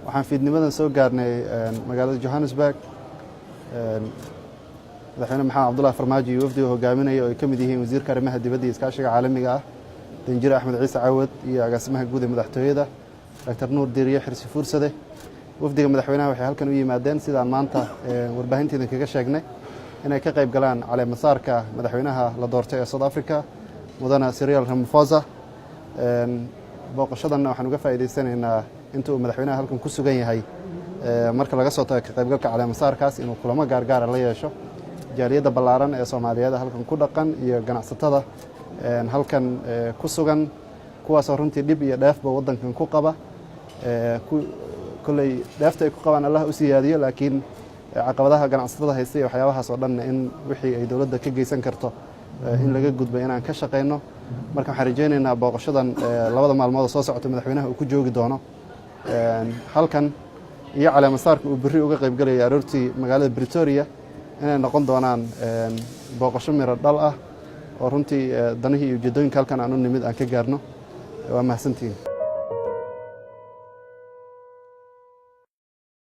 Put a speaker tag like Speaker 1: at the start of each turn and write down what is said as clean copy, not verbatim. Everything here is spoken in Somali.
Speaker 1: waxaan fiidnimadan soo gaarnay magaalada Johannesburg madaxweyne maxamed cabdullaahi farmaajo iyo wafdiga hogaaminaya oo ay ka mid yihiin wasiirka arrimaha dibadda iyo iskaashiga caalamiga ah danjire axmed ciise cawad iyo agaasimaha guud ee madaxtooyada dr nuur diiriye xirsi fuursade wafdiga madaxweynaha waxay halkan u yimaadeen sidaan maanta warbaahinteeda kaga sheegnay inay ka qayb galaan caleemasaarka madaxweynaha la doortay ee South Africa mudane Cyril Ramaphosa booqashadan waxaan uga faa'iideysanaynaa inta uu madaxweynaha halkan ku sugan yahay marka laga soo tago ka qaybgalka caleemasaarkaas inuu kulamo gaargaar la yeesho jaaliyadda ballaaran ee Soomaaliyeed halkan ku dhaqan iyo ganacsatada halkan ku sugan kuwaas oo runtii dib iyo dheefba wadankan ku qaba kulay dheefta ay ku qabaan Allah u siyaadiyo laakiin caqabadaha ganacsatada haystay waxyaabahaas oo dhan in wixii ay dawladda ka geysan karto in laga gudbo inaan ka shaqeyno marka waxaan rajaynaynaa booqashadan labada maalmood soo socota madaxweynaha uu ku joogi doono halkan iyo caleemasaarka uu berri uga qayb galay aroortii magaalada Pretoria inay noqon doonaan booqasho miro dhal ah oo runtii danihii iyo ujeedooyinka halkan aan u nimid aan ka gaarno waa mahadsantihiin